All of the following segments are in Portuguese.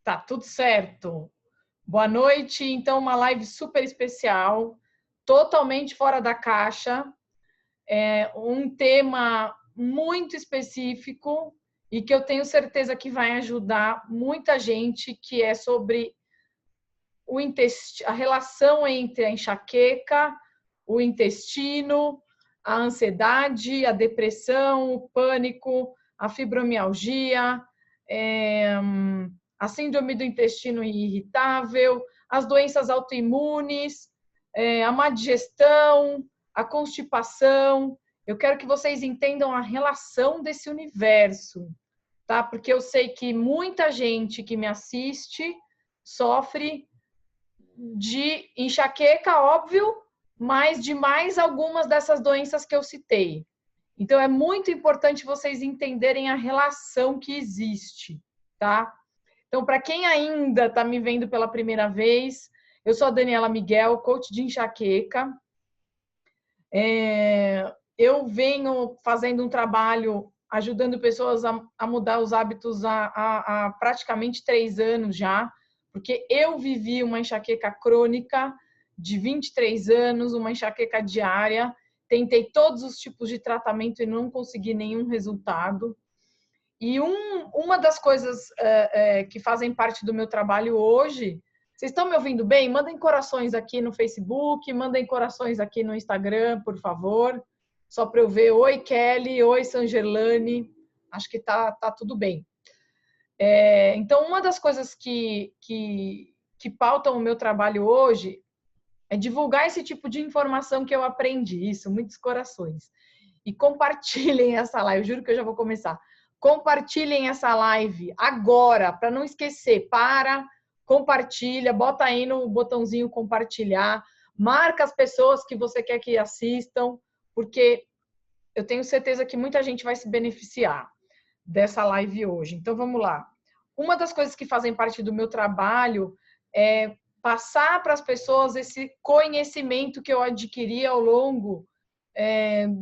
Tá tudo certo. Boa noite. Então, uma live super especial, totalmente fora da caixa, um tema muito específico e que eu tenho certeza que vai ajudar muita gente, que é sobre a relação entre a enxaqueca, o intestino, a ansiedade, a depressão, o pânico, a fibromialgia, a síndrome do intestino irritável, as doenças autoimunes, a má digestão, a constipação. Eu quero que vocês entendam a relação desse universo, tá? Porque eu sei que muita gente que me assiste sofre de enxaqueca, óbvio, mas de mais algumas dessas doenças que eu citei. Então, é muito importante vocês entenderem a relação que existe, tá? Então, para quem ainda está me vendo pela primeira vez, eu sou a Daniela Miguel, coach de enxaqueca. Eu venho fazendo um trabalho ajudando pessoas a mudar os hábitos há praticamente 3 anos já, porque eu vivi uma enxaqueca crônica de 23 anos, uma enxaqueca diária, tentei todos os tipos de tratamento e não consegui nenhum resultado. E uma das coisas que fazem parte do meu trabalho hoje, vocês estão me ouvindo bem? Mandem corações aqui no Facebook, mandem corações aqui no Instagram, por favor, só para eu ver. Oi, Kelly, oi, Sangerlane, acho que tá tudo bem. Então, uma das coisas que pautam o meu trabalho hoje é divulgar esse tipo de informação que eu aprendi, isso, muitos corações. E compartilhem essa live, eu juro que eu já vou começar. Compartilhem essa live agora, para não esquecer. Compartilha, bota aí no botãozinho compartilhar, marca as pessoas que você quer que assistam, porque eu tenho certeza que muita gente vai se beneficiar dessa live hoje. Então, vamos lá. Uma das coisas que fazem parte do meu trabalho é passar para as pessoas esse conhecimento que eu adquiri ao longo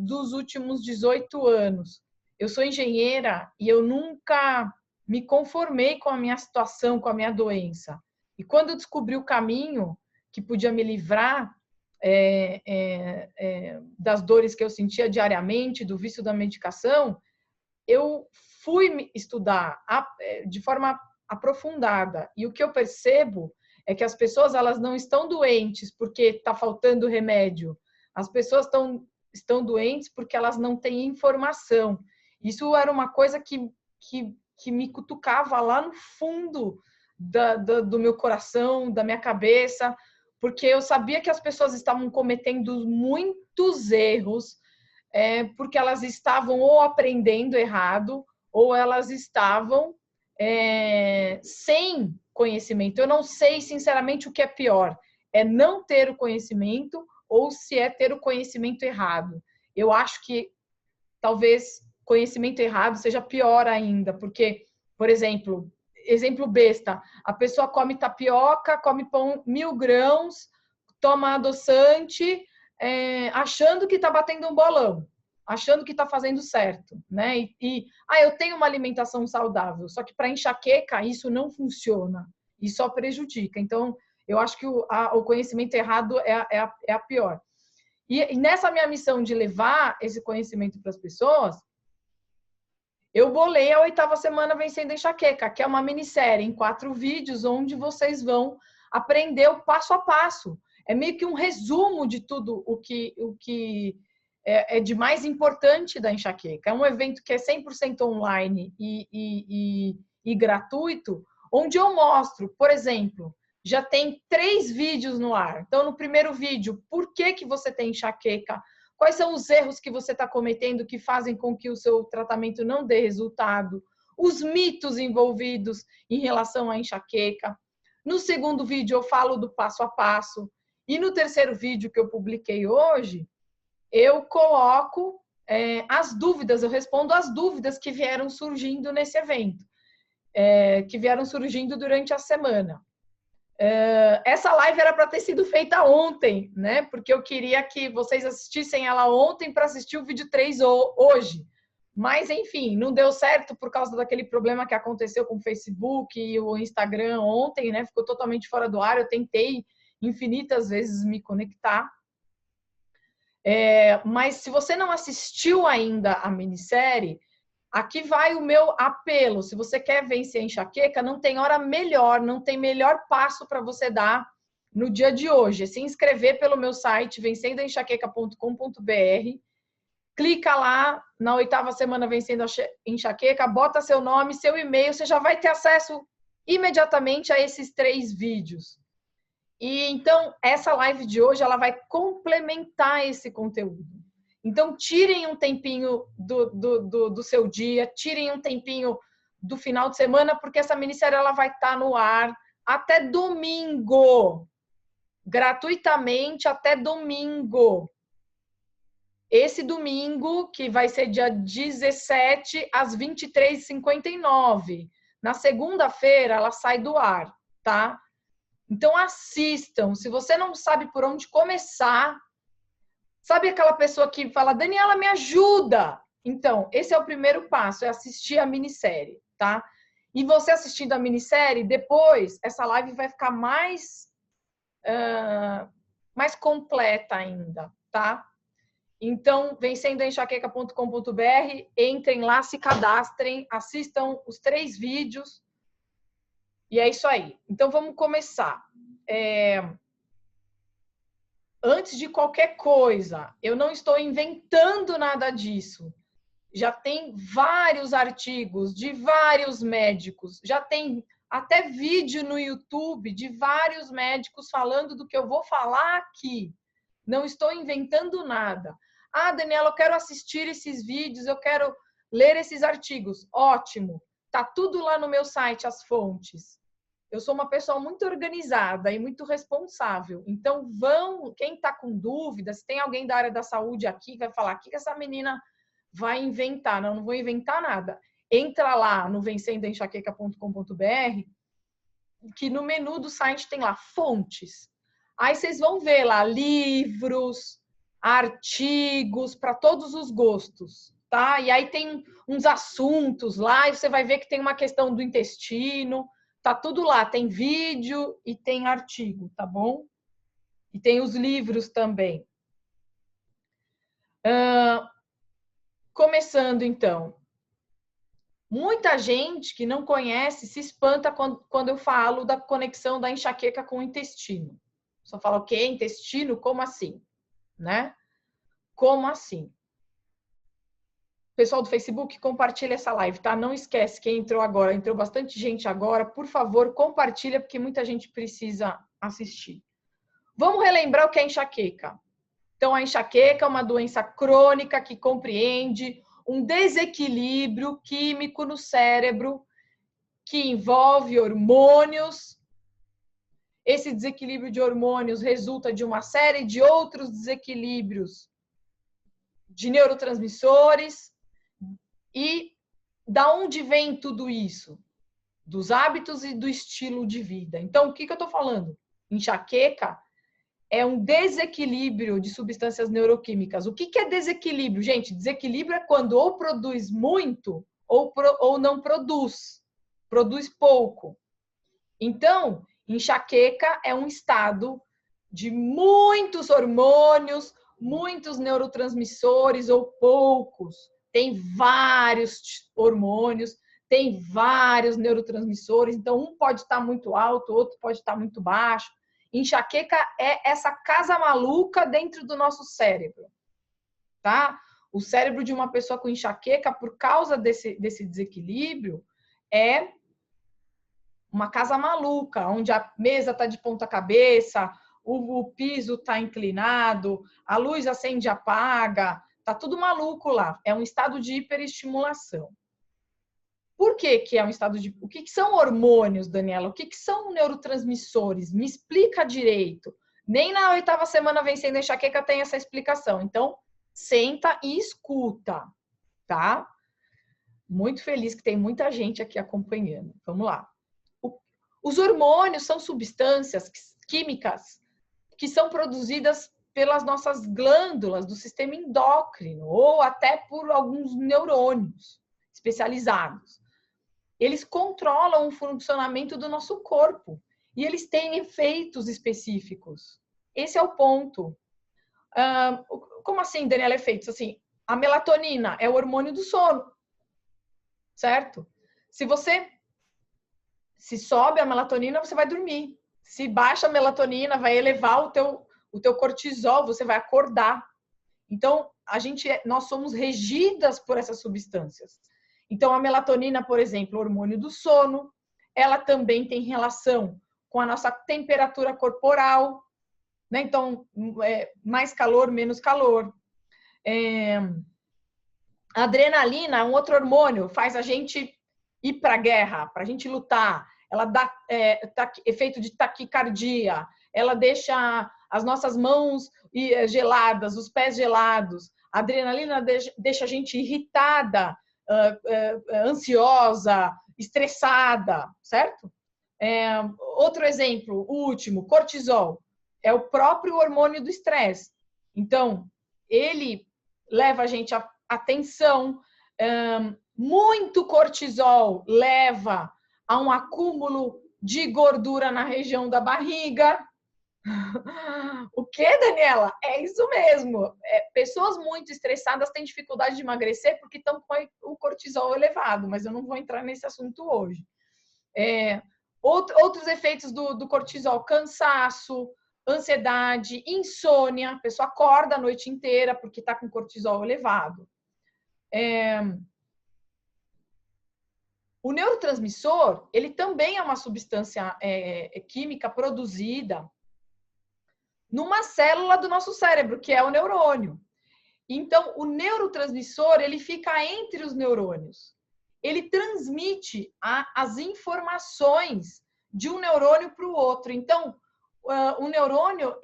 dos últimos 18 anos. Eu sou engenheira e eu nunca me conformei com a minha situação, com a minha doença. E quando eu descobri o caminho que podia me livrar das dores que eu sentia diariamente, do vício da medicação, eu fui estudar de forma aprofundada. E o que eu percebo é que as pessoas, elas não estão doentes porque está faltando remédio. As pessoas estão doentes porque elas não têm informação. Isso era uma coisa que me cutucava lá no fundo do meu coração, da minha cabeça, porque eu sabia que as pessoas estavam cometendo muitos erros, porque elas estavam ou aprendendo errado, ou elas estavam sem conhecimento. Eu não sei, sinceramente, o que é pior. É não ter o conhecimento ou se é ter o conhecimento errado. Eu acho que talvez conhecimento errado seja pior ainda, porque, por exemplo besta, a pessoa come tapioca, come pão 1000 grãos, toma adoçante, achando que está batendo um bolão, achando que está fazendo certo, né? Eu tenho uma alimentação saudável, só que para enxaqueca isso não funciona e só prejudica. Então, eu acho que o conhecimento errado é a pior. E nessa minha missão de levar esse conhecimento para as pessoas, eu bolei a 8ª semana Vencendo a Enxaqueca, que é uma minissérie em 4 vídeos, onde vocês vão aprender o passo a passo. É meio que um resumo de tudo o que é de mais importante da enxaqueca. É um evento que é 100% online e gratuito, onde eu mostro, por exemplo, já tem 3 vídeos no ar. Então, no primeiro vídeo, por que você tem enxaqueca? Quais são os erros que você está cometendo que fazem com que o seu tratamento não dê resultado? Os mitos envolvidos em relação à enxaqueca. No segundo vídeo, eu falo do passo a passo. E no terceiro vídeo que eu publiquei hoje, eu coloco as dúvidas, eu respondo as dúvidas que vieram surgindo nesse evento, que vieram surgindo durante a semana. Essa live era para ter sido feita ontem, né? Porque eu queria que vocês assistissem ela ontem para assistir o vídeo 3 hoje. Mas, enfim, não deu certo por causa daquele problema que aconteceu com o Facebook e o Instagram ontem, né? Ficou totalmente fora do ar. Eu tentei infinitas vezes me conectar. Mas se você não assistiu ainda a minissérie, aqui vai o meu apelo. Se você quer vencer a enxaqueca, não tem hora melhor, não tem melhor passo para você dar no dia de hoje. É se inscrever pelo meu site, vencendoenxaqueca.com.br. Clica lá na 8ª semana Vencendo a Enxaqueca, bota seu nome, seu e-mail, você já vai ter acesso imediatamente a esses 3 vídeos. E então, essa live de hoje, ela vai complementar esse conteúdo. Então, tirem um tempinho do seu dia, tirem um tempinho do final de semana, porque essa minissérie ela vai estar no ar até domingo. Gratuitamente até domingo. Esse domingo, que vai ser dia 17, às 23h59. Na segunda-feira, ela sai do ar, tá? Então, assistam. Se você não sabe por onde começar, sabe aquela pessoa que fala, Daniela, me ajuda? Então, esse é o primeiro passo, é assistir a minissérie, tá? E você assistindo a minissérie, depois, essa live vai ficar mais completa ainda, tá? Então, vencendoenxaqueca.com.br, entrem lá, se cadastrem, assistam os 3 vídeos e é isso aí. Então, vamos começar. Antes de qualquer coisa, eu não estou inventando nada disso. Já tem vários artigos de vários médicos, já tem até vídeo no YouTube de vários médicos falando do que eu vou falar aqui. Não estou inventando nada. Ah, Daniela, eu quero assistir esses vídeos, eu quero ler esses artigos. Ótimo. Tá tudo lá no meu site, as fontes. Eu sou uma pessoa muito organizada e muito responsável. Então, quem está com dúvidas, se tem alguém da área da saúde aqui, vai falar, o que essa menina vai inventar? Não vou inventar nada. Entra lá no vencendoenxaqueca.com.br, que no menu do site tem lá fontes. Aí vocês vão ver lá livros, artigos para todos os gostos, tá? E aí tem uns assuntos lá, e você vai ver que tem uma questão do intestino, tá tudo lá, tem vídeo e tem artigo, tá bom? E tem os livros também. Começando então. Muita gente que não conhece se espanta quando eu falo da conexão da enxaqueca com o intestino. Só fala, o quê? Intestino? Como assim? Né? Como assim? Pessoal do Facebook, compartilha essa live, tá? Não esquece, quem entrou agora, entrou bastante gente agora, por favor, compartilha, porque muita gente precisa assistir. Vamos relembrar o que é enxaqueca. Então, a enxaqueca é uma doença crônica que compreende um desequilíbrio químico no cérebro que envolve hormônios. Esse desequilíbrio de hormônios resulta de uma série de outros desequilíbrios de neurotransmissores. E da onde vem tudo isso? Dos hábitos e do estilo de vida. Então, o que eu estou falando? Enxaqueca é um desequilíbrio de substâncias neuroquímicas. O que é desequilíbrio? Gente, desequilíbrio é quando ou produz muito ou não produz. Produz pouco. Então, enxaqueca é um estado de muitos hormônios, muitos neurotransmissores ou poucos. Tem vários hormônios, tem vários neurotransmissores, então um pode estar muito alto, outro pode estar muito baixo. Enxaqueca é essa casa maluca dentro do nosso cérebro, tá? O cérebro de uma pessoa com enxaqueca, por causa desse desequilíbrio, é uma casa maluca, onde a mesa está de ponta cabeça, o piso está inclinado, a luz acende e apaga, tá tudo maluco lá. É um estado de hiperestimulação. Por que é um estado de... O que são hormônios, Daniela? O que são neurotransmissores? Me explica direito. Nem na 8ª semana Vencendo a Enxaqueca tem essa explicação. Então, senta e escuta, tá? Muito feliz que tem muita gente aqui acompanhando. Vamos lá. Os hormônios são substâncias químicas que são produzidas pelas nossas glândulas do sistema endócrino ou até por alguns neurônios especializados. Eles controlam o funcionamento do nosso corpo e eles têm efeitos específicos. Esse é o ponto. Como assim, Daniela, efeitos? Assim, a melatonina é o hormônio do sono, certo? Se sobe a melatonina, você vai dormir. Se baixa a melatonina, vai elevar o teu cortisol, você vai acordar. Então, nós somos regidas por essas substâncias. Então, a melatonina, por exemplo, o hormônio do sono, ela também tem relação com a nossa temperatura corporal, né? Então, mais calor, menos calor. A adrenalina, um outro hormônio, faz a gente ir para a guerra, para a gente lutar. Ela dá efeito de taquicardia, ela deixa as nossas mãos geladas, os pés gelados. A adrenalina deixa a gente irritada, ansiosa, estressada, certo? Outro exemplo, o último, cortisol. É o próprio hormônio do estresse. Então, ele leva a gente à tensão. Muito cortisol leva a um acúmulo de gordura na região da barriga. O que, Daniela? É isso mesmo. Pessoas muito estressadas têm dificuldade de emagrecer porque estão com o cortisol elevado, mas eu não vou entrar nesse assunto hoje. Outros efeitos do cortisol: cansaço, ansiedade, insônia. A pessoa acorda a noite inteira porque está com cortisol elevado. O neurotransmissor, ele também é uma substância química produzida numa célula do nosso cérebro, que é o neurônio. Então, o neurotransmissor, ele fica entre os neurônios. Ele transmite as informações de um neurônio para o outro. Então, o neurônio,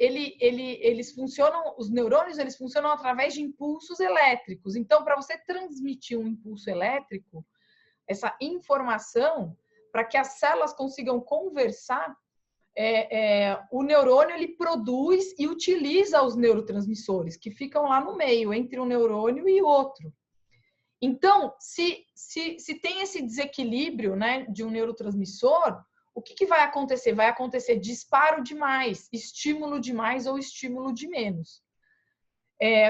os neurônios, eles funcionam através de impulsos elétricos. Então, para você transmitir um impulso elétrico, essa informação, para que as células consigam conversar, o neurônio ele produz e utiliza os neurotransmissores que ficam lá no meio, entre um neurônio e outro. Então, se tem esse desequilíbrio, né, de um neurotransmissor, o que vai acontecer? Vai acontecer disparo de mais, estímulo de mais ou estímulo de menos.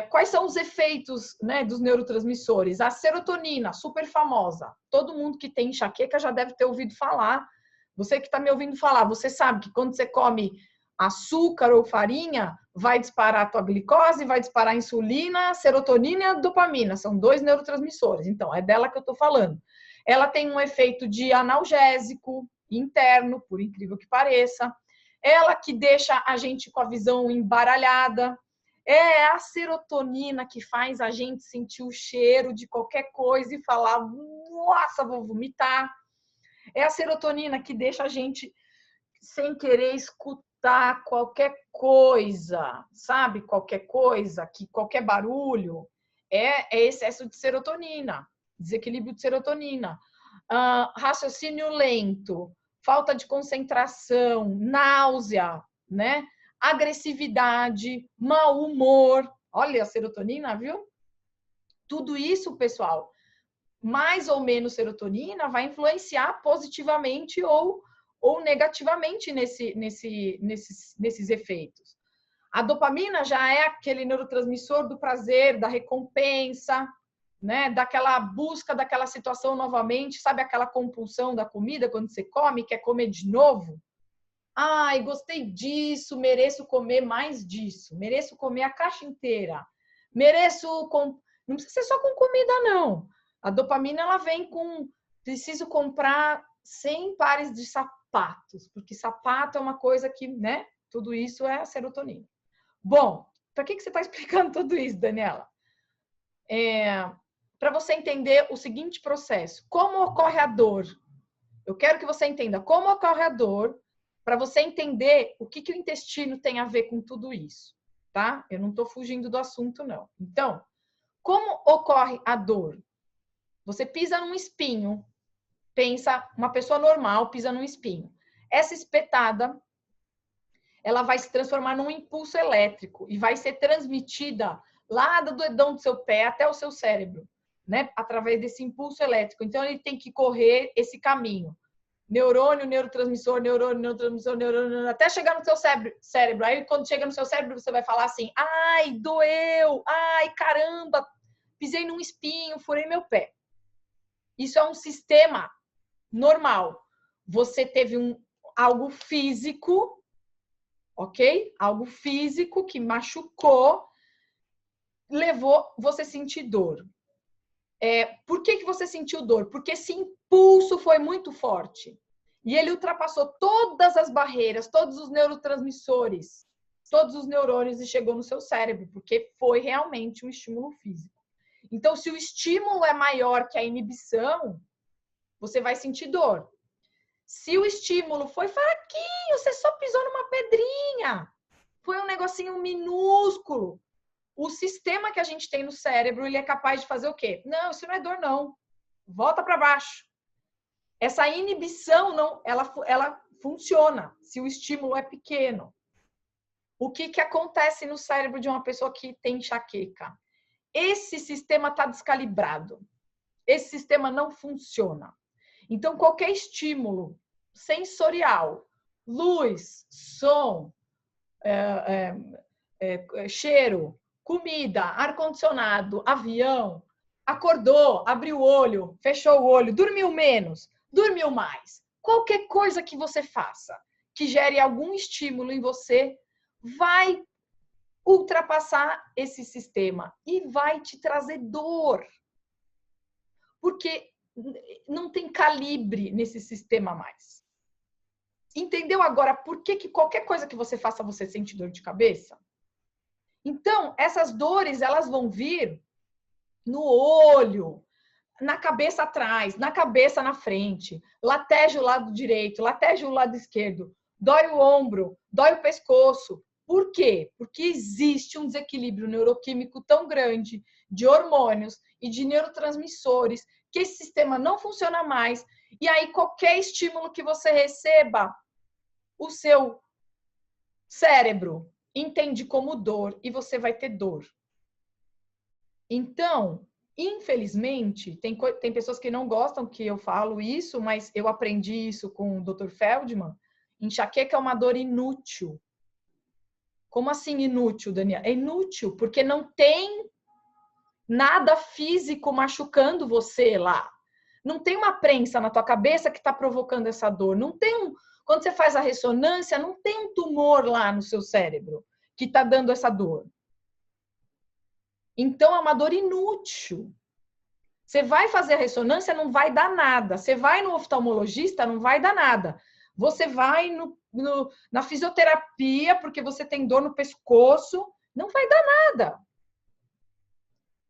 Quais são os efeitos, né, dos neurotransmissores? A serotonina, super famosa. Todo mundo que tem enxaqueca já deve ter ouvido falar. Você que está me ouvindo falar, você sabe que quando você come açúcar ou farinha, vai disparar a tua glicose, vai disparar a insulina, serotonina e a dopamina. São 2 neurotransmissores. Então, é dela que eu estou falando. Ela tem um efeito de analgésico interno, por incrível que pareça. Ela que deixa a gente com a visão embaralhada. É a serotonina que faz a gente sentir o cheiro de qualquer coisa e falar, nossa, vou vomitar. É a serotonina que deixa a gente sem querer escutar qualquer coisa, sabe? Qualquer coisa, qualquer barulho. É excesso de serotonina, desequilíbrio de serotonina. Raciocínio lento, falta de concentração, náusea, né? Agressividade, mau humor. Olha a serotonina, viu? Tudo isso, pessoal, mais ou menos serotonina vai influenciar positivamente ou negativamente nesses efeitos. A dopamina já é aquele neurotransmissor do prazer, da recompensa, né? Daquela busca daquela situação novamente, sabe aquela compulsão da comida quando você come, quer comer de novo? Ai, gostei disso, mereço comer mais disso, mereço comer a caixa inteira, não precisa ser só com comida, não. A dopamina, ela vem com, preciso comprar 100 pares de sapatos, porque sapato é uma coisa que, né, tudo isso é a serotonina. Bom, para que você está explicando tudo isso, Daniela? Para você entender o seguinte processo, como ocorre a dor. Eu quero que você entenda como ocorre a dor, para você entender o que o intestino tem a ver com tudo isso, tá? Eu não estou fugindo do assunto, não. Então, como ocorre a dor? Você pisa num espinho, pensa, uma pessoa normal pisa num espinho. Essa espetada, ela vai se transformar num impulso elétrico e vai ser transmitida lá do dedão do seu pé até o seu cérebro, né? Através desse impulso elétrico. Então, ele tem que correr esse caminho. Neurônio, neurotransmissor, neurônio, neurotransmissor, neurônio, até chegar no seu cérebro. Aí, quando chega no seu cérebro, você vai falar assim, ai, doeu, ai, caramba, pisei num espinho, furei meu pé. Isso é um sistema normal. Você teve algo físico, ok? Algo físico que machucou, levou você a sentir dor. Por que você sentiu dor? Porque esse impulso foi muito forte. E ele ultrapassou todas as barreiras, todos os neurotransmissores, todos os neurônios e chegou no seu cérebro, porque foi realmente um estímulo físico. Então, se o estímulo é maior que a inibição, você vai sentir dor. Se o estímulo foi fraquinho, você só pisou numa pedrinha, foi um negocinho minúsculo, o sistema que a gente tem no cérebro, ele é capaz de fazer o quê? Não, isso não é dor, não. Volta para baixo. Essa inibição, não, ela funciona se o estímulo é pequeno. O que acontece no cérebro de uma pessoa que tem enxaqueca? Esse sistema está descalibrado. Esse sistema não funciona. Então, qualquer estímulo sensorial, luz, som, cheiro, comida, ar-condicionado, avião, acordou, abriu o olho, fechou o olho, dormiu menos, dormiu mais. Qualquer coisa que você faça que gere algum estímulo em você vai ultrapassar esse sistema e vai te trazer dor. Porque não tem calibre nesse sistema mais. Entendeu agora por que qualquer coisa que você faça você sente dor de cabeça? Então, essas dores, elas vão vir no olho, na cabeça atrás, na cabeça na frente, lateja o lado direito, lateja o lado esquerdo, dói o ombro, dói o pescoço. Por quê? Porque existe um desequilíbrio neuroquímico tão grande de hormônios e de neurotransmissores que esse sistema não funciona mais. E aí, qualquer estímulo que você receba, o seu cérebro entende como dor e você vai ter dor. Então, infelizmente, tem pessoas que não gostam que eu falo isso, mas eu aprendi isso com o Dr. Feldman. Enxaqueca é uma dor inútil. Como assim inútil, Daniela? É inútil, porque não tem nada físico machucando você lá. Não tem uma prensa na tua cabeça que está provocando essa dor. Não tem quando você faz a ressonância, não tem um tumor lá no seu cérebro que está dando essa dor. Então, é uma dor inútil. Você vai fazer a ressonância, não vai dar nada. Você vai no oftalmologista, não vai dar nada. Você vai na fisioterapia, porque você tem dor no pescoço, não vai dar nada.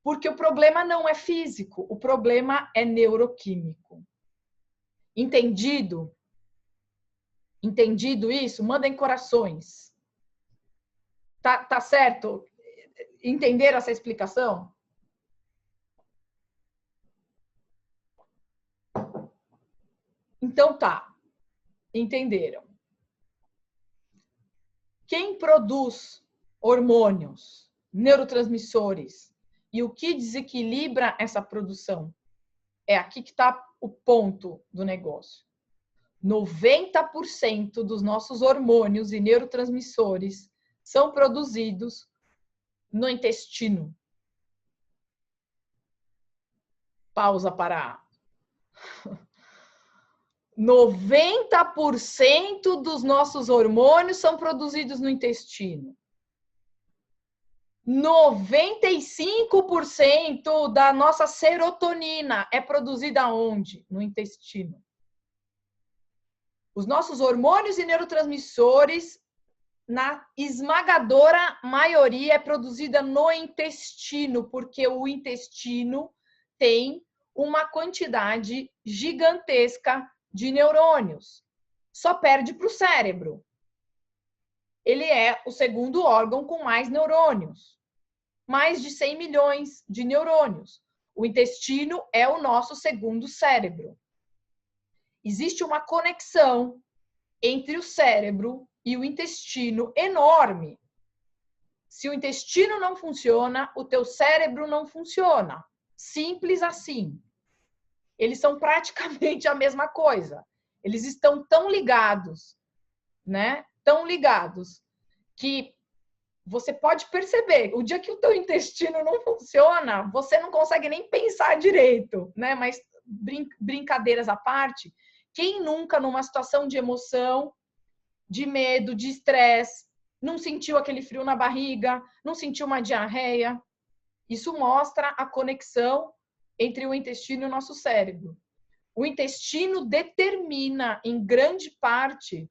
Porque o problema não é físico, o problema é neuroquímico. Entendido? Entendido isso? Mandem corações. Tá certo? Entenderam essa explicação? Então tá. Entenderam. Quem produz hormônios, neurotransmissores e o que desequilibra essa produção? É aqui que está o ponto do negócio. 90% dos nossos hormônios e neurotransmissores são produzidos no intestino. Pausa para 90% dos nossos hormônios são produzidos no intestino. 95% da nossa serotonina é produzida onde? No intestino. Os nossos hormônios e neurotransmissores, na esmagadora maioria, é produzida no intestino, porque o intestino tem uma quantidade gigantesca de neurônios. Só perde para o cérebro. Ele é o segundo órgão com mais neurônios. Mais de 100 milhões de neurônios. O intestino é o nosso segundo cérebro. Existe uma conexão entre o cérebro e o intestino enorme. Se o intestino não funciona, o teu cérebro não funciona. Simples assim. Eles são praticamente a mesma coisa. Eles estão tão ligados, né? Tão ligados que você pode perceber, o dia que o teu intestino não funciona, você não consegue nem pensar direito, né? Mas brincadeiras à parte, quem nunca numa situação de emoção, de medo, de estresse, não sentiu aquele frio na barriga, não sentiu uma diarreia? Isso mostra a conexão entre o intestino e o nosso cérebro. O intestino determina, em grande parte,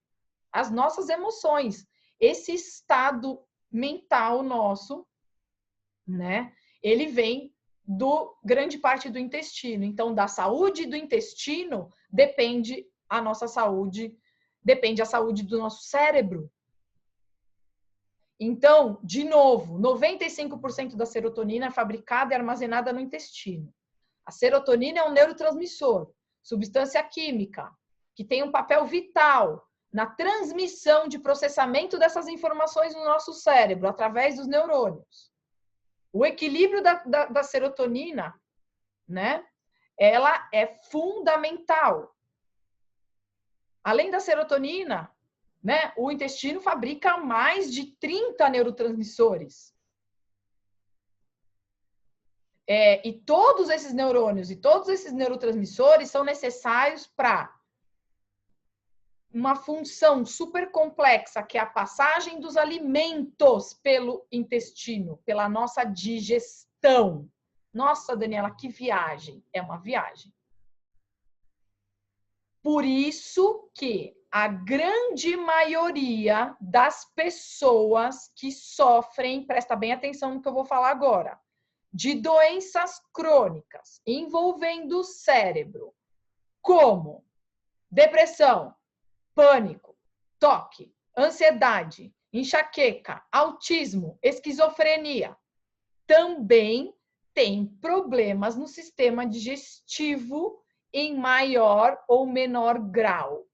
as nossas emoções. Esse estado mental nosso, né? Ele vem do grande parte do intestino. Então, da saúde do intestino depende a nossa saúde, depende a saúde do nosso cérebro. Então, de novo, 95% da serotonina é fabricada e armazenada no intestino. A serotonina é um neurotransmissor, substância química, que tem um papel vital na transmissão de processamento dessas informações no nosso cérebro, através dos neurônios. O equilíbrio da serotonina, né, ela é fundamental. Além da serotonina, né, o intestino fabrica mais de 30 neurotransmissores. E todos esses neurônios e todos esses neurotransmissores são necessários para uma função super complexa, que é a passagem dos alimentos pelo intestino, pela nossa digestão. Nossa, Daniela, que viagem! É uma viagem. Por isso que a grande maioria das pessoas que sofrem, presta bem atenção no que eu vou falar agora, de doenças crônicas envolvendo o cérebro, como depressão, pânico, toque, ansiedade, enxaqueca, autismo, esquizofrenia, também tem problemas no sistema digestivo em maior ou menor grau.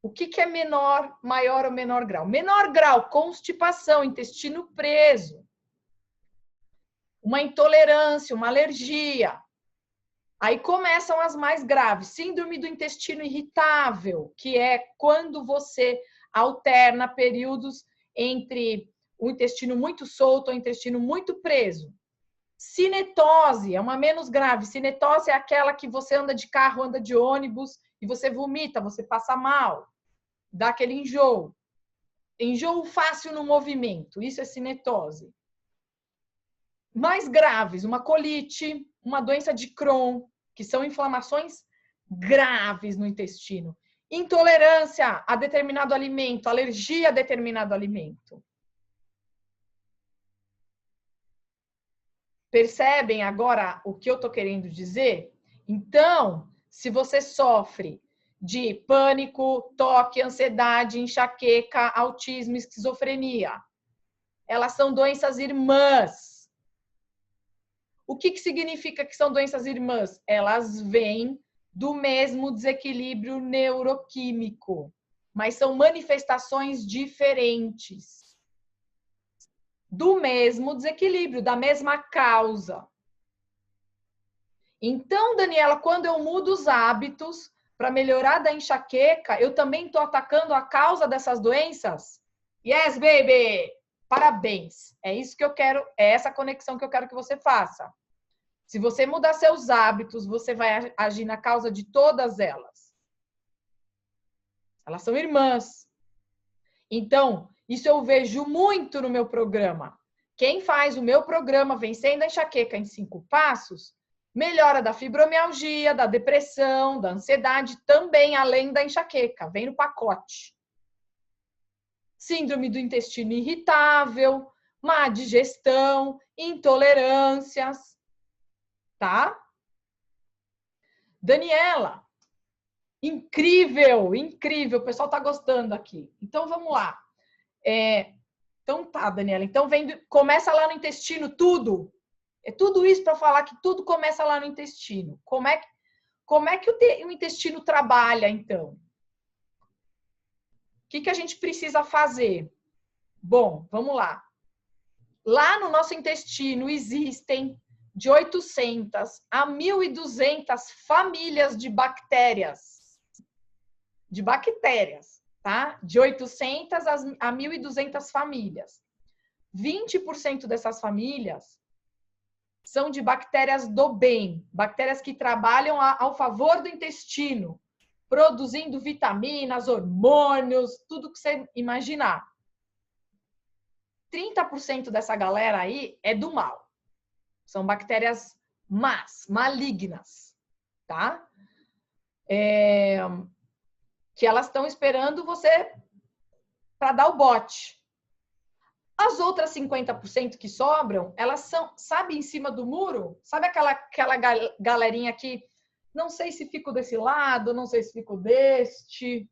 O que é menor, maior ou menor grau? Menor grau, constipação, intestino preso, uma intolerância, uma alergia. Aí começam as mais graves, síndrome do intestino irritável, que é quando você alterna períodos entre o intestino muito solto ou o intestino muito preso. Cinetose é uma menos grave. Cinetose é aquela que você anda de carro, anda de ônibus e você vomita, você passa mal, dá aquele enjoo. Enjoo fácil no movimento, isso é cinetose. Mais graves, uma colite, uma doença de Crohn, que são inflamações graves no intestino. Intolerância a determinado alimento, alergia a determinado alimento. Percebem agora o que eu estou querendo dizer? Então, se você sofre de pânico, toque, ansiedade, enxaqueca, autismo, esquizofrenia, elas são doenças irmãs. O que significa que são doenças irmãs? Elas vêm do mesmo desequilíbrio neuroquímico, mas são manifestações diferentes do mesmo desequilíbrio, da mesma causa. Então, Daniela, quando eu mudo os hábitos para melhorar da enxaqueca, eu também estou atacando a causa dessas doenças? Yes, baby! Parabéns! É isso que eu quero, é essa conexão que eu quero que você faça. Se você mudar seus hábitos, você vai agir na causa de todas elas. Elas são irmãs. Então, isso eu vejo muito no meu programa. Quem faz o meu programa Vencendo a Enxaqueca em 5 Passos, melhora da fibromialgia, da depressão, da ansiedade, também além da enxaqueca. Vem no pacote. Síndrome do intestino irritável, má digestão, intolerâncias. Tá? Daniela, incrível, incrível. O pessoal tá gostando aqui. Então, vamos lá. Então tá, Daniela. Então começa lá no intestino tudo. É tudo isso para falar que tudo começa lá no intestino. Como é que o intestino trabalha, então? que a gente precisa fazer? Bom, vamos lá. Lá no nosso intestino existem de 800 a 1.200 famílias de bactérias. De bactérias, tá? De 800 a 1.200 famílias. 20% dessas famílias são de bactérias do bem, bactérias que trabalham ao favor do intestino, produzindo vitaminas, hormônios, tudo que você imaginar. 30% dessa galera aí é do mal. São bactérias más, malignas, tá? Que elas estão esperando você para dar o bote. As outras 50% que sobram, elas são, sabe, em cima do muro? Sabe aquela galerinha que não sei se fico desse lado, não sei se fico deste.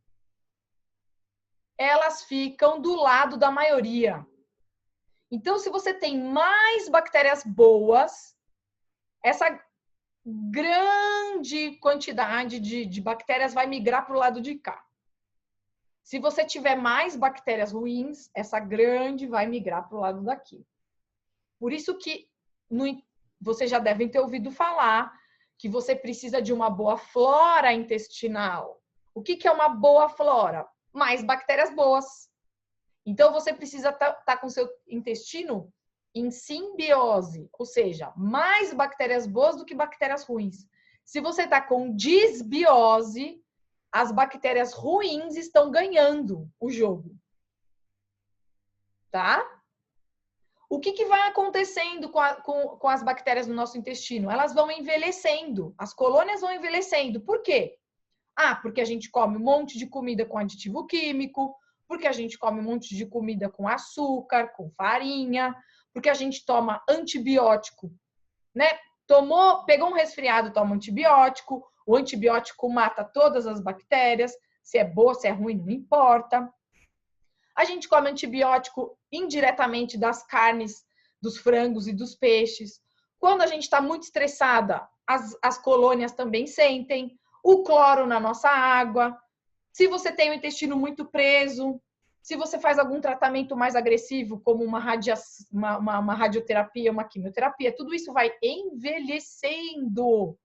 Elas ficam do lado da maioria. Então, se você tem mais bactérias boas, essa grande quantidade de bactérias vai migrar para o lado de cá. Se você tiver mais bactérias ruins, essa grande vai migrar para o lado daqui. Por isso que vocês já devem ter ouvido falar que você precisa de uma boa flora intestinal. O que é uma boa flora? Mais bactérias boas. Então, você precisa estar com o seu intestino em simbiose, ou seja, mais bactérias boas do que bactérias ruins. Se você está com disbiose, as bactérias ruins estão ganhando o jogo. Tá? O que vai acontecendo com as bactérias no nosso intestino? Elas vão envelhecendo, as colônias vão envelhecendo. Por quê? Porque a gente come um monte de comida com aditivo químico, porque a gente come um monte de comida com açúcar, com farinha, porque a gente toma antibiótico, né? Pegou um resfriado, toma antibiótico, o antibiótico mata todas as bactérias, se é boa, se é ruim, não importa. A gente come antibiótico indiretamente das carnes, dos frangos e dos peixes. Quando a gente está muito estressada, as colônias também sentem. O cloro na nossa água. Se você tem o intestino muito preso, se você faz algum tratamento mais agressivo, como uma radioterapia, uma quimioterapia, tudo isso vai envelhecendo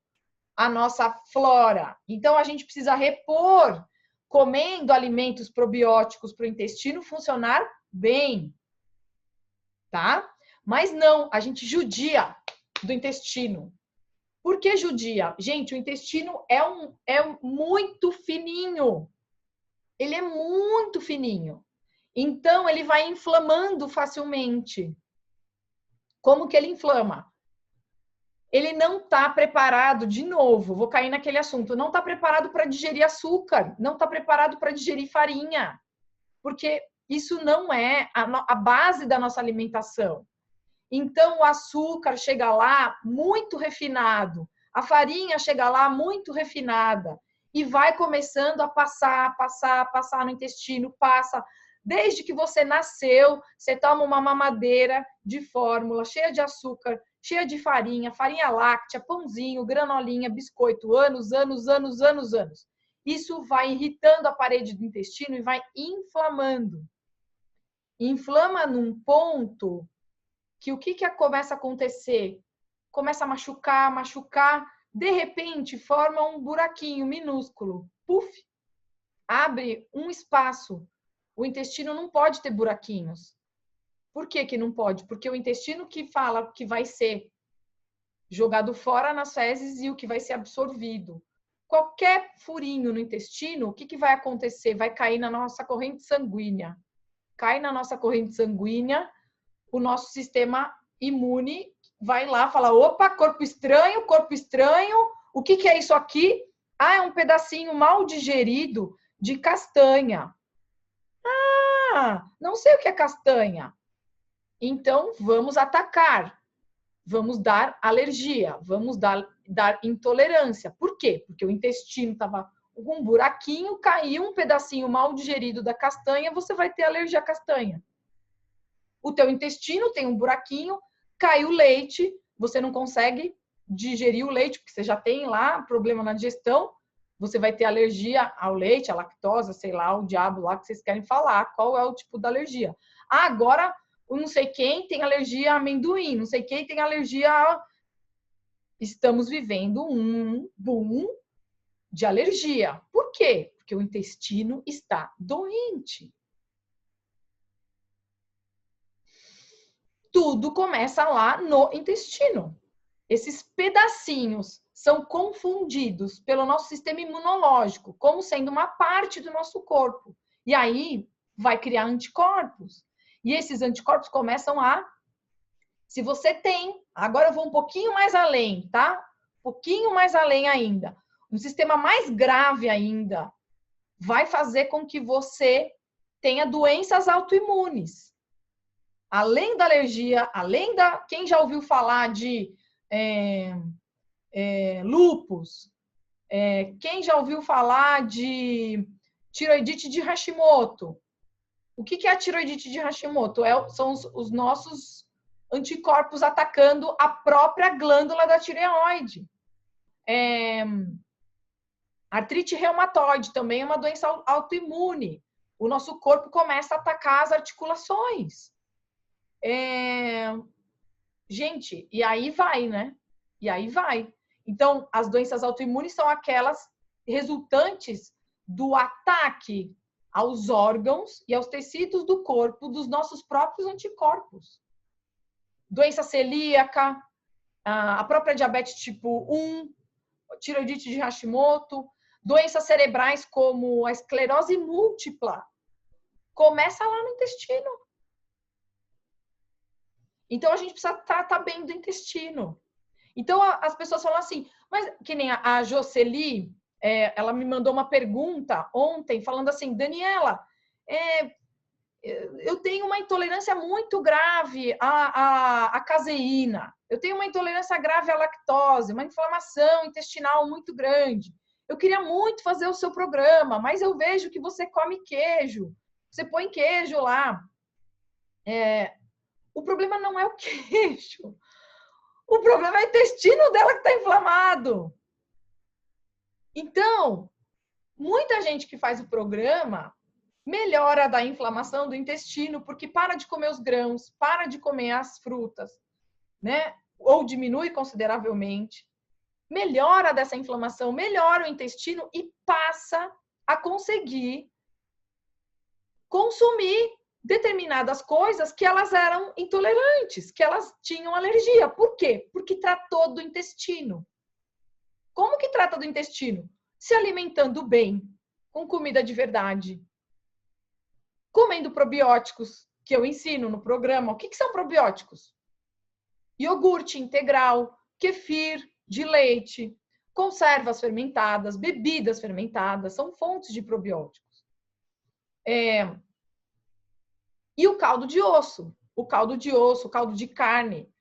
a nossa flora. Então, a gente precisa repor comendo alimentos probióticos para o intestino funcionar bem, tá? Mas não, a gente judia do intestino. Por que judia? Gente, o intestino é muito fininho. Ele é muito fininho. Então, ele vai inflamando facilmente. Como que ele inflama? Ele não está preparado, de novo, vou cair naquele assunto, não está preparado para digerir açúcar, não está preparado para digerir farinha, porque isso não é a base da nossa alimentação. Então, o açúcar chega lá muito refinado, a farinha chega lá muito refinada e vai começando a passar no intestino, passa. Desde que você nasceu, você toma uma mamadeira de fórmula cheia de açúcar, cheia de farinha, farinha láctea, pãozinho, granolinha, biscoito, anos. Isso vai irritando a parede do intestino e vai inflamando. Inflama num ponto que o que começa a acontecer? Começa a machucar, de repente forma um buraquinho minúsculo. Puf! Abre um espaço. O intestino não pode ter buraquinhos. Por que não pode? Porque o intestino que fala que vai ser jogado fora nas fezes e o que vai ser absorvido. Qualquer furinho no intestino, o que vai acontecer? Vai cair na nossa corrente sanguínea. Cai na nossa corrente sanguínea, o nosso sistema imune vai lá, fala, opa, corpo estranho, o que é isso aqui? É um pedacinho mal digerido de castanha. Não sei o que é castanha. Então, vamos atacar. Vamos dar alergia, vamos dar intolerância. Por quê? Porque o intestino estava com um buraquinho, caiu um pedacinho mal digerido da castanha, você vai ter alergia à castanha. O teu intestino tem um buraquinho, caiu o leite, você não consegue digerir o leite, porque você já tem lá problema na digestão, você vai ter alergia ao leite, à lactose, sei lá, o diabo lá que vocês querem falar, qual é o tipo da alergia. Ah, agora, o não sei quem tem alergia a amendoim, não sei quem tem alergia a... Estamos vivendo um boom de alergia. Por quê? Porque o intestino está doente. Tudo começa lá no intestino. Esses pedacinhos são confundidos pelo nosso sistema imunológico como sendo uma parte do nosso corpo. E aí vai criar anticorpos. E esses anticorpos começam a... Se você tem... Agora eu vou um pouquinho mais além, tá? Um pouquinho mais além ainda. Um sistema mais grave ainda vai fazer com que você tenha doenças autoimunes. Além da alergia, além da... Quem já ouviu falar de lúpus? Quem já ouviu falar de tiroidite de Hashimoto? O que é a tiroidite de Hashimoto? São os nossos anticorpos atacando a própria glândula da tireoide. Artrite reumatoide também é uma doença autoimune. O nosso corpo começa a atacar as articulações. Gente, e aí vai, né? E aí vai. Então, as doenças autoimunes são aquelas resultantes do ataque aos órgãos e aos tecidos do corpo dos nossos próprios anticorpos. Doença celíaca, a própria diabetes tipo 1, tiroidite de Hashimoto, doenças cerebrais como a esclerose múltipla, começa lá no intestino. Então, a gente precisa tratar bem do intestino. Então, as pessoas falam assim, mas que nem a Jocely, ela me mandou uma pergunta ontem, falando assim, Daniela, eu tenho uma intolerância muito grave à caseína, eu tenho uma intolerância grave à lactose, uma inflamação intestinal muito grande. Eu queria muito fazer o seu programa, mas eu vejo que você come queijo, você põe queijo lá. O problema não é o queijo. O problema é o intestino dela que está inflamado. Então, muita gente que faz o programa melhora da inflamação do intestino porque para de comer os grãos, para de comer as frutas, né? Ou diminui consideravelmente. Melhora dessa inflamação, melhora o intestino e passa a conseguir consumir determinadas coisas que elas eram intolerantes, que elas tinham alergia. Por quê? Porque tratou do intestino. Como que trata do intestino? Se alimentando bem, com comida de verdade, comendo probióticos, que eu ensino no programa. O que são probióticos? Iogurte integral, kefir de leite, conservas fermentadas, bebidas fermentadas, são fontes de probióticos. E o caldo de osso, o caldo de carne,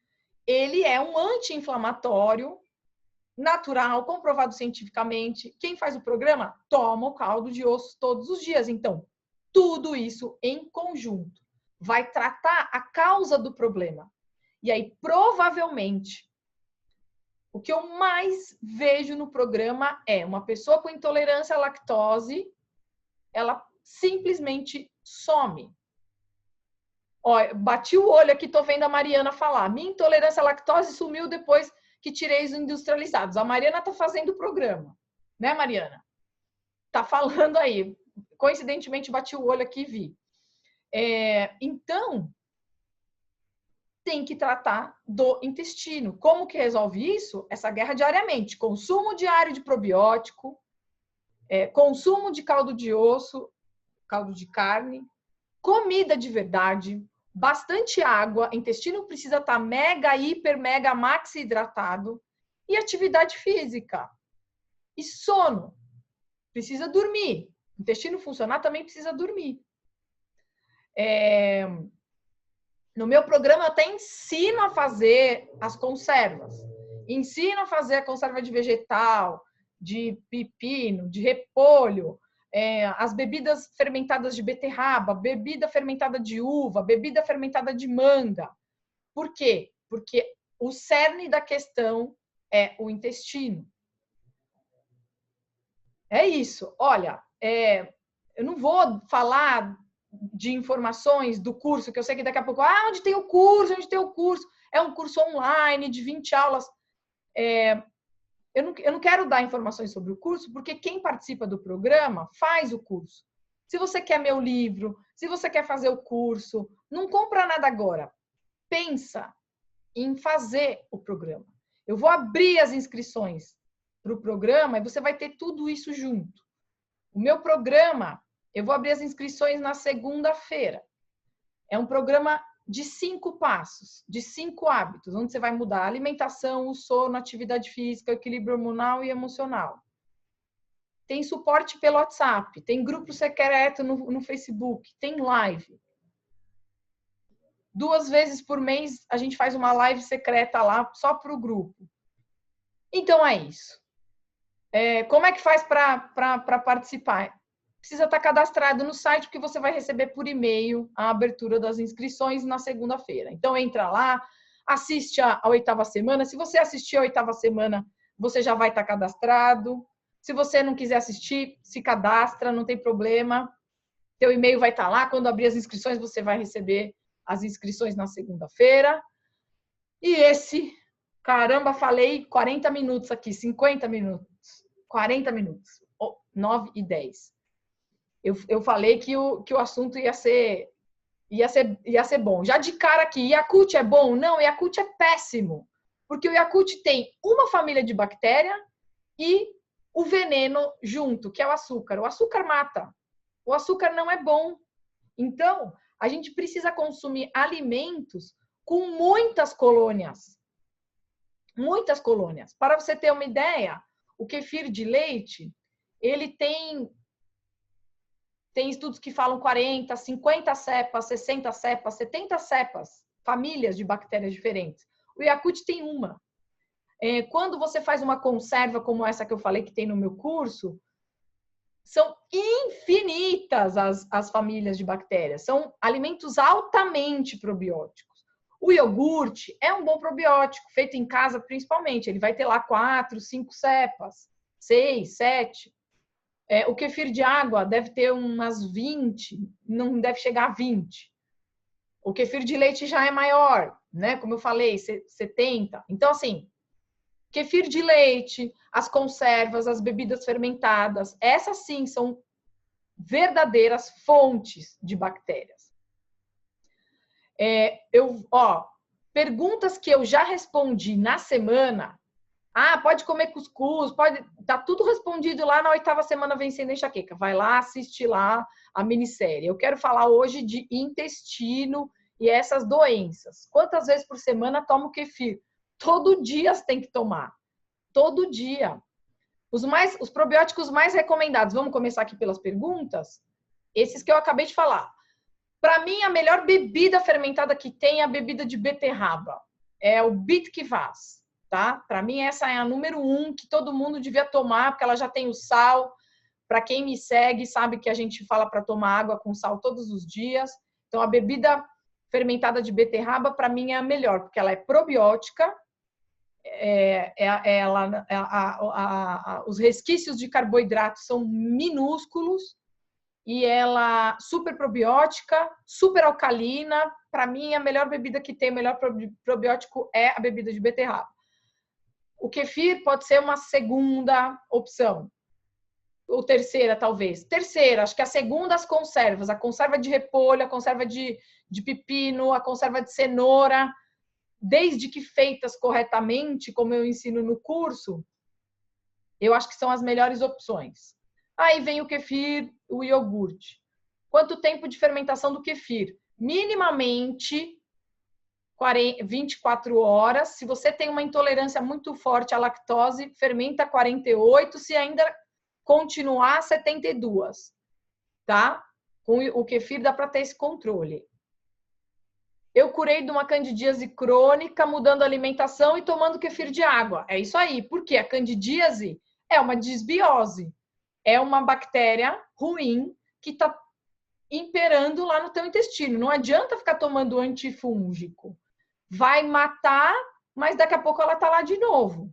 ele é um anti-inflamatório natural, comprovado cientificamente. Quem faz o programa toma o caldo de osso todos os dias. Então, tudo isso em conjunto vai tratar a causa do problema. E aí, provavelmente, o que eu mais vejo no programa é uma pessoa com intolerância à lactose, ela simplesmente some. Ó, bati o olho aqui, tô vendo a Mariana falar. Minha intolerância à lactose sumiu depois que tirei os industrializados. A Mariana tá fazendo o programa, né, Mariana? Tá falando aí. Coincidentemente, bati o olho aqui e vi. Então, tem que tratar do intestino. Como que resolve isso? Essa guerra diariamente. Consumo diário de probiótico, consumo de caldo de osso, caldo de carne, comida de verdade, bastante água, intestino precisa estar mega, hiper, mega, maxi hidratado, e atividade física. E sono. Precisa dormir. O intestino funcionar também precisa dormir. No meu programa eu até ensino a fazer as conservas. Ensino a fazer a conserva de vegetal, de pepino, de repolho, as bebidas fermentadas de beterraba, bebida fermentada de uva, bebida fermentada de manga. Por quê? Porque o cerne da questão é o intestino. É isso. Olha, eu não vou falar de informações do curso, que eu sei que daqui a pouco, onde tem o curso? Onde tem o curso? É um curso online de 20 aulas. Eu não quero dar informações sobre o curso, porque quem participa do programa faz o curso. Se você quer meu livro, se você quer fazer o curso, não compra nada agora. Pensa em fazer o programa. Eu vou abrir as inscrições para o programa e você vai ter tudo isso junto. O meu programa, eu vou abrir as inscrições na segunda-feira. É um programa de 5 passos, de 5 hábitos, onde você vai mudar a alimentação, o sono, a atividade física, o equilíbrio hormonal e emocional. Tem suporte pelo WhatsApp, tem grupo secreto no Facebook, tem live. 2 vezes por mês a gente faz uma live secreta lá, só para o grupo. Então é isso. Como é que faz para participar? Precisa estar cadastrado no site, porque você vai receber por e-mail a abertura das inscrições na segunda-feira. Então, entra lá, assiste a 8ª semana. Se você assistir a 8ª semana, você já vai estar cadastrado. Se você não quiser assistir, se cadastra, não tem problema. Teu e-mail vai estar lá. Quando abrir as inscrições, você vai receber as inscrições na segunda-feira. E caramba, falei 40 minutos aqui, 50 minutos, 40 minutos, 9:10. Eu falei que o assunto ia ser bom. Já de cara aqui, Yakult é bom? Não, Yakult é péssimo. Porque o Yakult tem uma família de bactéria e o veneno junto, que é o açúcar. O açúcar mata. O açúcar não é bom. Então, a gente precisa consumir alimentos com muitas colônias. Muitas colônias. Para você ter uma ideia, o kefir de leite, ele tem estudos que falam 40, 50 cepas, 60 cepas, 70 cepas, famílias de bactérias diferentes. O Yakult tem uma. Quando você faz uma conserva como essa que eu falei que tem no meu curso, são infinitas as famílias de bactérias. São alimentos altamente probióticos. O iogurte é um bom probiótico, feito em casa principalmente. Ele vai ter lá 4, 5 cepas, 6, 7. O kefir de água deve ter umas 20, não deve chegar a 20. O kefir de leite já é maior, né? Como eu falei, 70. Então, assim, kefir de leite, as conservas, as bebidas fermentadas, essas sim são verdadeiras fontes de bactérias. Perguntas que eu já respondi na semana. Pode comer cuscuz, pode. Tá tudo respondido lá na 8ª semana Vencendo a Enxaqueca. Vai lá, assiste lá a minissérie. Eu quero falar hoje de intestino e essas doenças. Quantas vezes por semana tomo kefir? Todo dia você tem que tomar. Todo dia. Os probióticos mais recomendados. Vamos começar aqui pelas perguntas? Esses que eu acabei de falar. Para mim, a melhor bebida fermentada que tem é a bebida de beterraba. É o Bitkvas. Tá? Para mim, essa é a número 1 que todo mundo devia tomar, porque ela já tem o sal. Para quem me segue, sabe que a gente fala para tomar água com sal todos os dias. Então, a bebida fermentada de beterraba, para mim, é a melhor, porque ela é probiótica, os resquícios de carboidrato são minúsculos, e ela super probiótica, super alcalina. Para mim, a melhor bebida que tem, o melhor probiótico é a bebida de beterraba. O kefir pode ser uma segunda opção. Ou terceira, talvez. Terceira, acho que a segunda, as conservas. A conserva de repolho, a conserva de pepino, a conserva de cenoura. Desde que feitas corretamente, como eu ensino no curso, eu acho que são as melhores opções. Aí vem o kefir, o iogurte. Quanto tempo de fermentação do kefir? Minimamente 24 horas. Se você tem uma intolerância muito forte à lactose, fermenta 48. Se ainda continuar, 72. Tá? Com o kefir dá para ter esse controle. Eu curei de uma candidíase crônica, mudando a alimentação e tomando kefir de água. É isso aí. Por quê? A candidíase é uma disbiose. É uma bactéria ruim que está imperando lá no teu intestino. Não adianta ficar tomando antifúngico. Vai matar, mas daqui a pouco ela está lá de novo.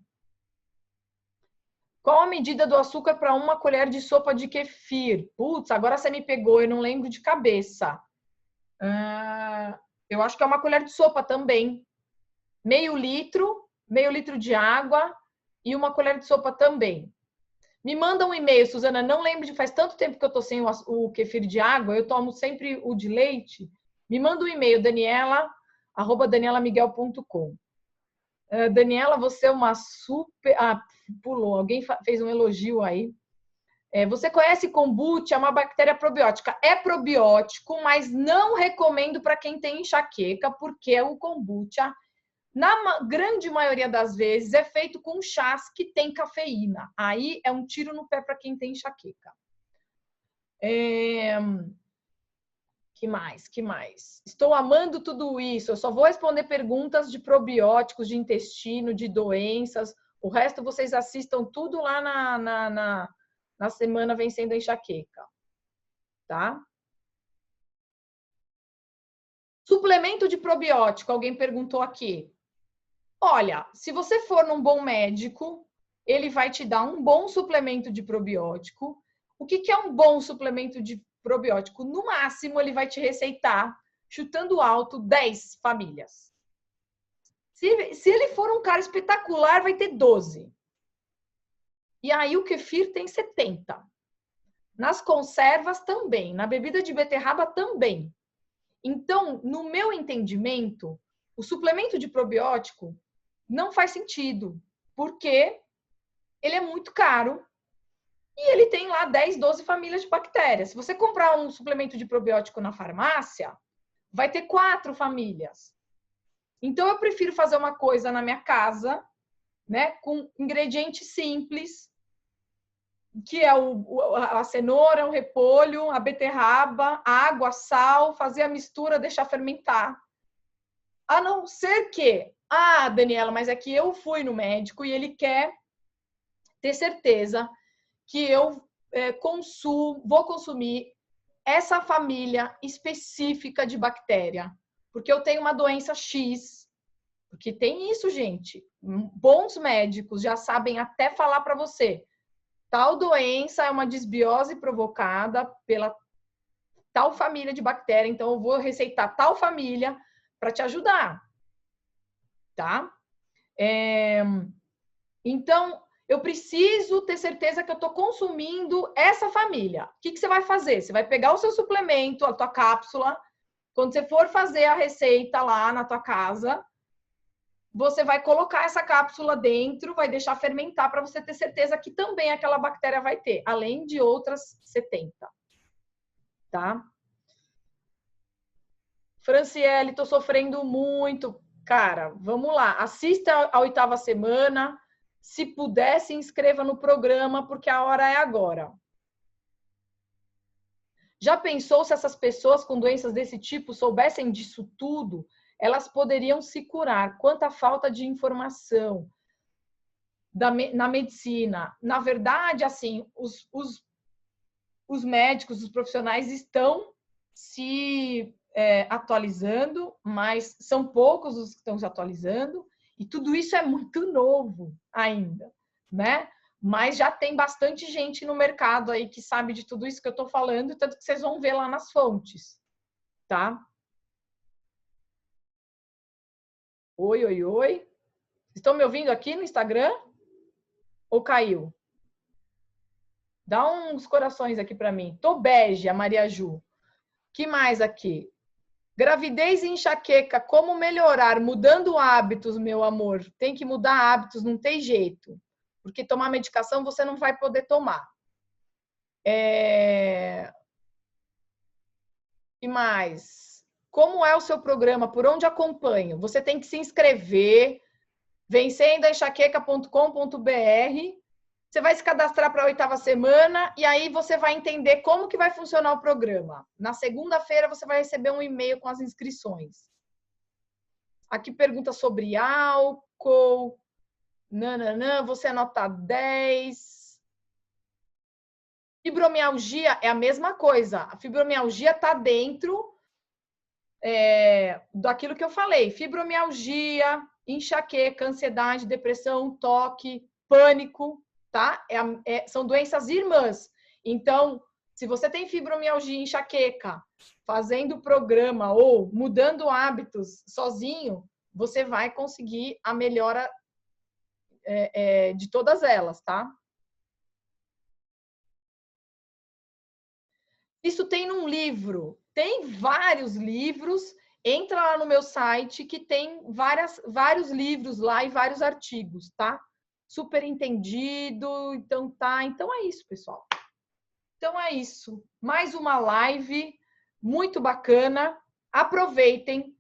Qual a medida do açúcar para uma colher de sopa de kefir? Putz, agora você me pegou, eu não lembro de cabeça. Eu acho que é uma colher de sopa também. Meio litro de água e uma colher de sopa também. Me manda um e-mail, Suzana, não lembro de faz tanto tempo que eu tô sem o kefir de água, eu tomo sempre o de leite. Me manda um e-mail, daniela@danielamiguel.com. Daniela, você é uma super... pulou, alguém fez um elogio aí. Você conhece kombucha, é uma bactéria probiótica. É probiótico, mas não recomendo para quem tem enxaqueca, porque o kombucha, na grande maioria das vezes, é feito com chás que tem cafeína. Aí é um tiro no pé para quem tem enxaqueca. Que mais? Estou amando tudo isso. Eu só vou responder perguntas de probióticos, de intestino, de doenças. O resto vocês assistam tudo lá na semana Vencendo a Enxaqueca. Tá? Suplemento de probiótico, alguém perguntou aqui. Olha, se você for num bom médico, ele vai te dar um bom suplemento de probiótico. O que é um bom suplemento de probiótico? No máximo, ele vai te receitar, chutando alto, 10 famílias. Se ele for um cara espetacular, vai ter 12. E aí o kefir tem 70. Nas conservas também, na bebida de beterraba também. Então, no meu entendimento, o suplemento de probiótico não faz sentido, porque ele é muito caro e ele tem lá 10, 12 famílias de bactérias. Se você comprar um suplemento de probiótico na farmácia, vai ter 4 famílias. Então, eu prefiro fazer uma coisa na minha casa, né, com ingredientes simples, que é a cenoura, o repolho, a beterraba, água, sal, fazer a mistura, deixar fermentar. A não ser que, Daniela, mas é que eu fui no médico e ele quer ter certeza que eu vou consumir essa família específica de bactéria, porque eu tenho uma doença X, porque tem isso, gente. Bons médicos já sabem até falar para você, tal doença é uma desbiose provocada pela tal família de bactéria, então eu vou receitar tal família para te ajudar, tá? Então, eu preciso ter certeza que eu estou consumindo essa família. O que você vai fazer? Você vai pegar o seu suplemento, a tua cápsula. Quando você for fazer a receita lá na tua casa, você vai colocar essa cápsula dentro, vai deixar fermentar para você ter certeza que também aquela bactéria vai ter, além de outras 70. Tá? Franciele, tô sofrendo muito. Cara, vamos lá. Assista a 8ª semana. Se puder, se inscreva no programa, porque a hora é agora. Já pensou se essas pessoas com doenças desse tipo soubessem disso tudo? Elas poderiam se curar. Quanta falta de informação na medicina. Na verdade, assim, os médicos, os profissionais estão se atualizando, mas são poucos os que estão se atualizando, e tudo isso é muito novo ainda, né? Mas já tem bastante gente no mercado aí que sabe de tudo isso que eu estou falando, tanto que vocês vão ver lá nas fontes, tá? Oi. Estão me ouvindo aqui no Instagram? Ou caiu? Dá uns corações aqui para mim. Tô bege, a Maria Ju. Que mais aqui? Gravidez e enxaqueca, como melhorar? Mudando hábitos, meu amor. Tem que mudar hábitos, não tem jeito. Porque tomar medicação você não vai poder tomar. E mais? Como é o seu programa? Por onde acompanho? Você tem que se inscrever. vencendoaenxaqueca.com.br. Você vai se cadastrar para a 8ª semana e aí você vai entender como que vai funcionar o programa. Na segunda-feira você vai receber um e-mail com as inscrições. Aqui pergunta sobre álcool. Você é nota 10. Fibromialgia é a mesma coisa. A fibromialgia está dentro daquilo que eu falei. Fibromialgia, enxaqueca, ansiedade, depressão, toque, pânico. tá? São doenças irmãs. Então, se você tem fibromialgia e enxaqueca, fazendo o programa ou mudando hábitos sozinho, você vai conseguir a melhora de todas elas, tá? Isso tem num livro. Tem vários livros. Entra lá no meu site que tem vários livros lá e vários artigos, tá? Super entendido. Então tá. Então é isso, pessoal. Então é isso. Mais uma live muito bacana. Aproveitem.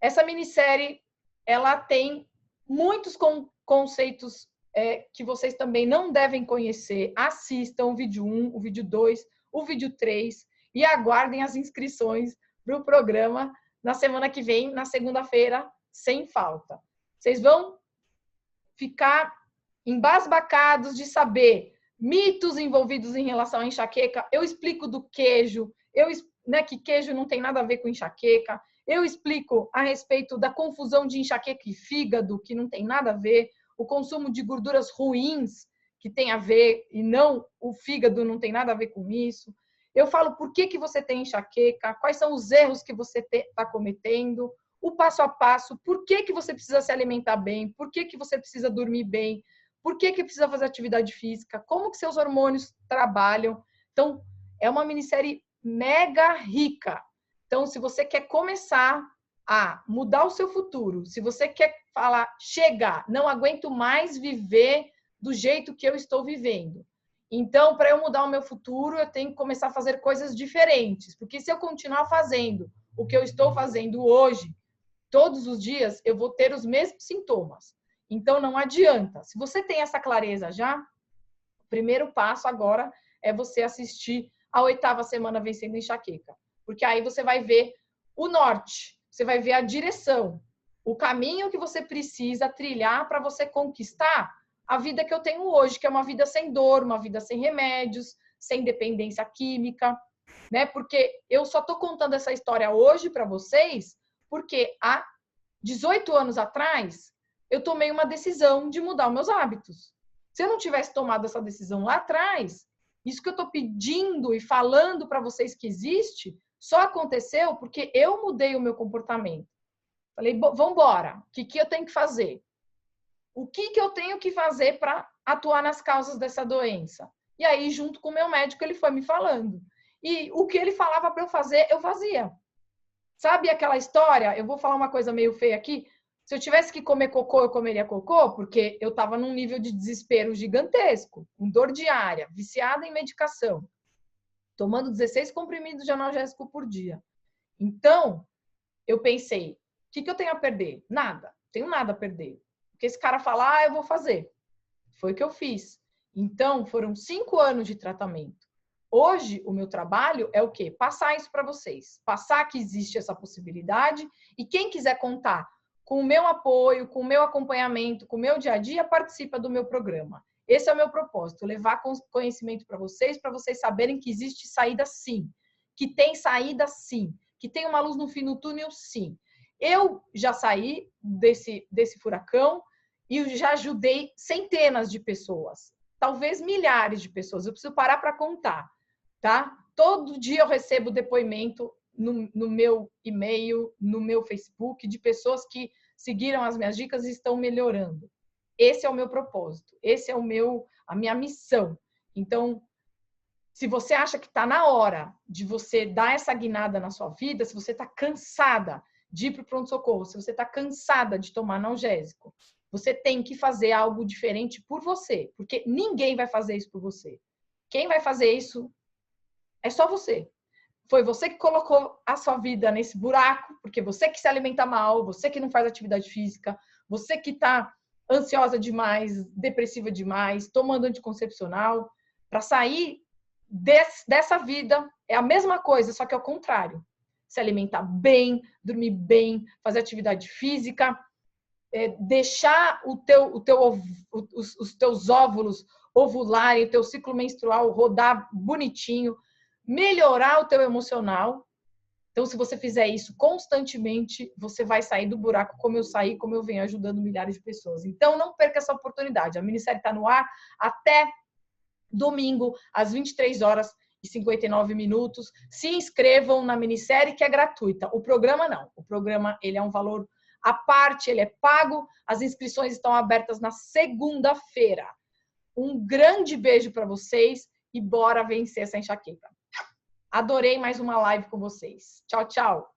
Essa minissérie, ela tem muitos conceitos que vocês também não devem conhecer. Assistam o vídeo 1, o vídeo 2, o vídeo 3 e aguardem as inscrições para o programa na semana que vem, na segunda-feira, sem falta. Vocês vão ficar embasbacados de saber mitos envolvidos em relação à enxaqueca. Eu explico do queijo, que queijo não tem nada a ver com enxaqueca. Eu explico a respeito da confusão de enxaqueca e fígado, que não tem nada a ver. O consumo de gorduras ruins, que tem a ver, e não o fígado não tem nada a ver com isso. Eu falo por que você tem enxaqueca, quais são os erros que você está cometendo, o passo a passo, por que você precisa se alimentar bem, por que você precisa dormir bem, por que precisa fazer atividade física, como que seus hormônios trabalham. Então, é uma minissérie mega rica. Então, se você quer começar a mudar o seu futuro, se você quer falar, chega, não aguento mais viver do jeito que eu estou vivendo. Então, para eu mudar o meu futuro, eu tenho que começar a fazer coisas diferentes. Porque se eu continuar fazendo o que eu estou fazendo hoje, todos os dias, eu vou ter os mesmos sintomas. Então, não adianta. Se você tem essa clareza já, o primeiro passo agora é você assistir a 8ª semana Vencendo a Enxaqueca. Porque aí você vai ver o norte, você vai ver a direção, o caminho que você precisa trilhar para você conquistar a vida que eu tenho hoje, que é uma vida sem dor, uma vida sem remédios, sem dependência química, né? Porque eu só estou contando essa história hoje para vocês, porque há 18 anos atrás eu tomei uma decisão de mudar os meus hábitos. Se eu não tivesse tomado essa decisão lá atrás, isso que eu estou pedindo e falando para vocês que existe, só aconteceu porque eu mudei o meu comportamento. Falei, vamos embora, o que eu tenho que fazer? O que eu tenho que fazer para atuar nas causas dessa doença? E aí, junto com o meu médico, ele foi me falando. E o que ele falava para eu fazer, eu fazia. Sabe aquela história? Eu vou falar uma coisa meio feia aqui. Se eu tivesse que comer cocô, eu comeria cocô, porque eu estava num nível de desespero gigantesco, com dor diária, viciada em medicação, tomando 16 comprimidos de analgésico por dia. Então, eu pensei, o que eu tenho a perder? Nada, tenho nada a perder. Porque esse cara fala, eu vou fazer. Foi o que eu fiz. Então, foram 5 anos de tratamento. Hoje, o meu trabalho é o quê? Passar isso para vocês. Passar que existe essa possibilidade. E quem quiser contar com o meu apoio, com o meu acompanhamento, com o meu dia a dia, participa do meu programa. Esse é o meu propósito, levar conhecimento para vocês saberem que existe saída sim. Que tem saída sim. Que tem uma luz no fim do túnel sim. Eu já saí desse furacão e já ajudei centenas de pessoas, talvez milhares de pessoas. Eu preciso parar para contar, tá? Todo dia eu recebo depoimento no meu e-mail, no meu Facebook, de pessoas que seguiram as minhas dicas e estão melhorando. Esse é o meu propósito, esse é a minha missão. Então, se você acha que está na hora de você dar essa guinada na sua vida, se você está cansada de ir para o pronto-socorro, se você está cansada de tomar analgésico, você tem que fazer algo diferente por você, porque ninguém vai fazer isso por você. Quem vai fazer isso é só você. Foi você que colocou a sua vida nesse buraco, porque você que se alimenta mal, você que não faz atividade física, você que está ansiosa demais, depressiva demais, tomando anticoncepcional. Para sair dessa vida é a mesma coisa, só que ao contrário. Se alimentar bem, dormir bem, fazer atividade física, deixar os teus óvulos ovularem, o teu ciclo menstrual rodar bonitinho, melhorar o teu emocional, Então, se você fizer isso constantemente, você vai sair do buraco como eu saí, como eu venho ajudando milhares de pessoas. Então, não perca essa oportunidade. A minissérie está no ar até domingo, às 23h59. Se inscrevam na minissérie, que é gratuita. O programa não. O programa, ele é um valor à parte, ele é pago. As inscrições estão abertas na segunda-feira. Um grande beijo para vocês e bora vencer essa enxaqueca. Adorei mais uma live com vocês. Tchau, tchau.